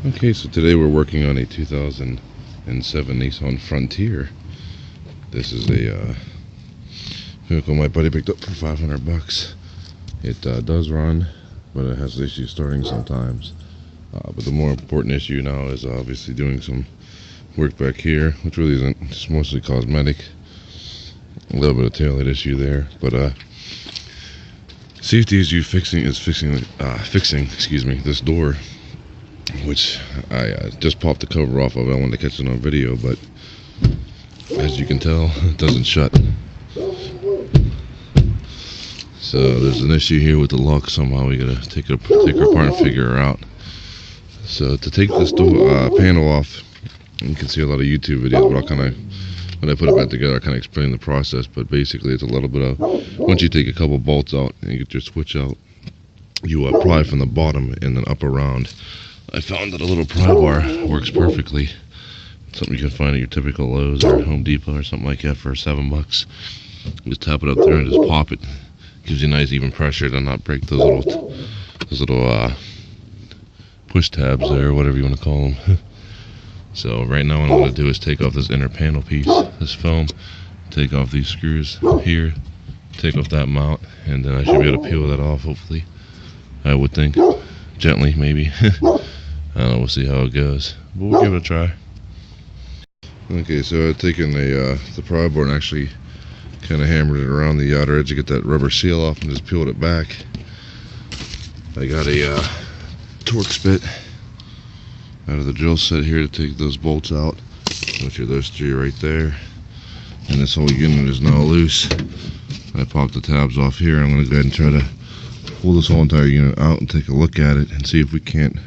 Okay, so today we're working on a 2007 Nissan Frontier. This is a vehicle my buddy picked up for 500 bucks. It does run, but it has issues starting sometimes. But the more important issue now is obviously doing some work back here, which really isn't, it's mostly cosmetic. A little bit of taillight issue there, but safety issue fixing this door, which I just popped the cover off of. I wanted to catch it on video, but as you can tell, it doesn't shut. So there's an issue here with the lock. Somehow we gotta take her apart and figure her out. So to take this door panel off, you can see a lot of YouTube videos, but when I put it back together, I kind of explain the process. But basically, it's a little bit of, once you take a couple bolts out and you get your switch out, you pry from the bottom and then up around. I found that a little pry bar works perfectly. Something you can find at your typical Lowe's or Home Depot or something like that for 7 bucks. You just tap it up there and just pop it. Gives you a nice even pressure to not break those little push tabs there, or whatever you want to call them. So right now what I'm going to do is take off this inner panel piece, this foam, take off these screws here, take off that mount, and then I should be able to peel that off, hopefully. I would think. Gently, maybe. I don't know, we'll see how it goes. But we'll give it a try. Okay, so I've taken the pry bar and actually kind of hammered it around the outer edge to get that rubber seal off and just peeled it back. I got a torque spit out of the drill set here to take those bolts out, which are those 3 right there. And this whole unit is now loose. I popped the tabs off here. I'm going to go ahead and try to pull this whole entire unit out and take a look at it and see if we can't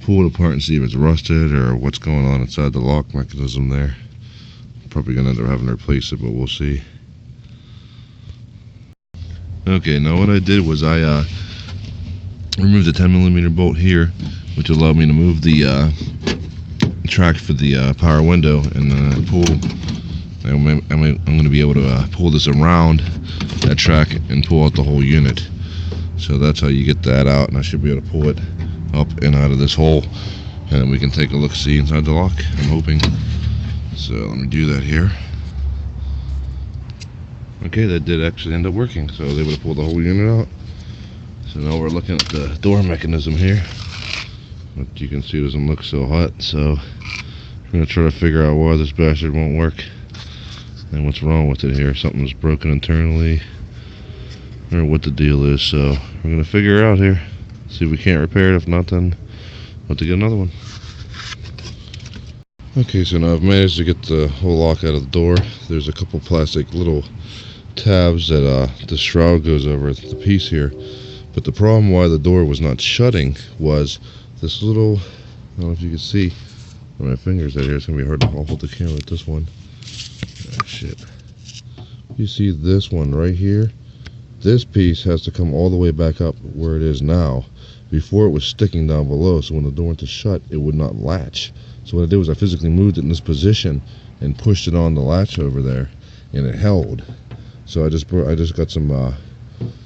pull it apart and see if it's rusted or what's going on inside the lock mechanism there. Probably going to end up having to replace it, but we'll see. Okay, now what I did was I removed the 10mm bolt here, which allowed me to move the track for the power window, and then I'm going to be able to pull this around that track and pull out the whole unit. So that's how you get that out, and I should be able to pull it up and out of this hole, and then we can take a look-see inside the lock, I'm hoping. So let me do that here. Okay, that did actually end up working, so I was able to pull the whole unit out. So now we're looking at the door mechanism here. But you can see it doesn't look so hot, so we're going to try to figure out why this bastard won't work and what's wrong with it here. Something's broken internally, or what the deal is. So we're going to figure it out here, see if we can't repair it. If not, then we'll have to get another one. Okay, so now I've managed to get the whole lock out of the door. There's a couple plastic little tabs that the shroud goes over the piece here. But the problem why the door was not shutting was this little, I don't know if you can see where my fingers are here. It's going to be hard to hold the camera with this one. Oh, shit. You see this one right here? This piece has to come all the way back up where it is now. Before it was sticking down below, so when the door went to shut, it would not latch. So what I did was I physically moved it in this position and pushed it on the latch over there, and it held. So I just got some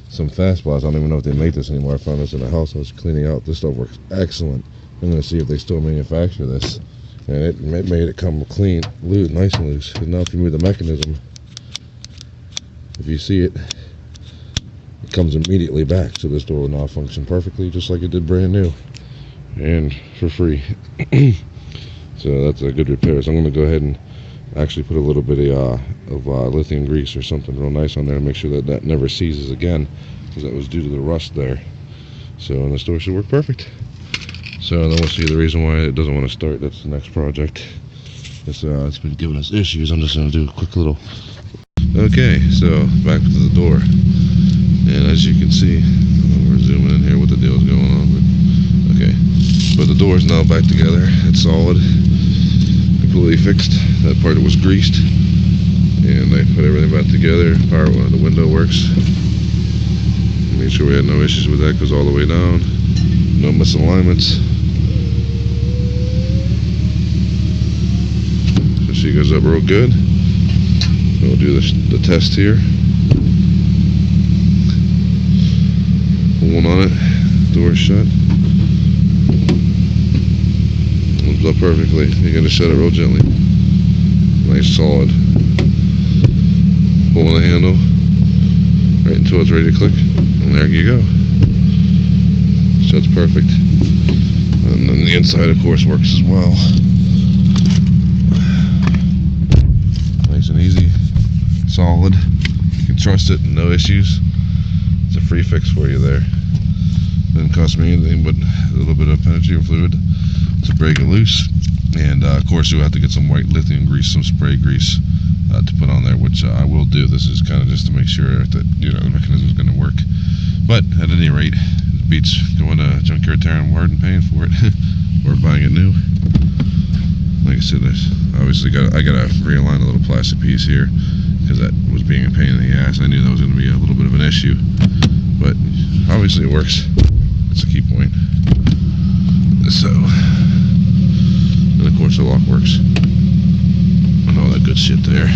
fastballs. I don't even know if they make this anymore. I found this in the house I was cleaning out. This stuff works excellent. I'm going to see if they still manufacture this. And it made it come clean, loose, nice and loose. And now if you move the mechanism, if you see it, it comes immediately back. So this door will now function perfectly, just like it did brand new. And for free. So that's a good repair. So I'm going to go ahead and actually put a little bit of lithium grease or something real nice on there and make sure that that never seizes again, because that was due to the rust there. So and the door should work perfect. So then we'll see the reason why it doesn't want to start. That's the next project. It's been giving us issues. I'm just going to do a quick little. Okay, so back to the door, and as you can see, we're zooming in here what the deal is going on. But okay, but the door is now back together. It's solid. Completely fixed. That part was greased, and I put everything back together. The window works. Made sure we had no issues with that. Goes all the way down. No misalignments. So she goes up real good. We'll do the test here. Pulling on it. Door shut. comes up perfectly. You're going to shut it real gently. Nice solid. Pulling the handle right until it's ready to click, and there you go. Shuts perfect. And then the inside, of course, works as well. Nice and easy, solid. You can trust it, no issues. It's a free fix for you there. Didn't cost me anything but a little bit of penetrating fluid to break it loose. And of course, you'll have to get some white lithium grease, some spray grease to put on there, which I will do. This is kind of just to make sure that the mechanism is going to work. But at any rate, it beats going to a junkyard tearing hard and paying for it or buying it new. Like I said, obviously I got to realign a little plastic piece here because that was being a pain in the ass. I knew that was going to be a little bit of an issue, but obviously it works. That's the key point. So, and of course the lock works and all that good shit there.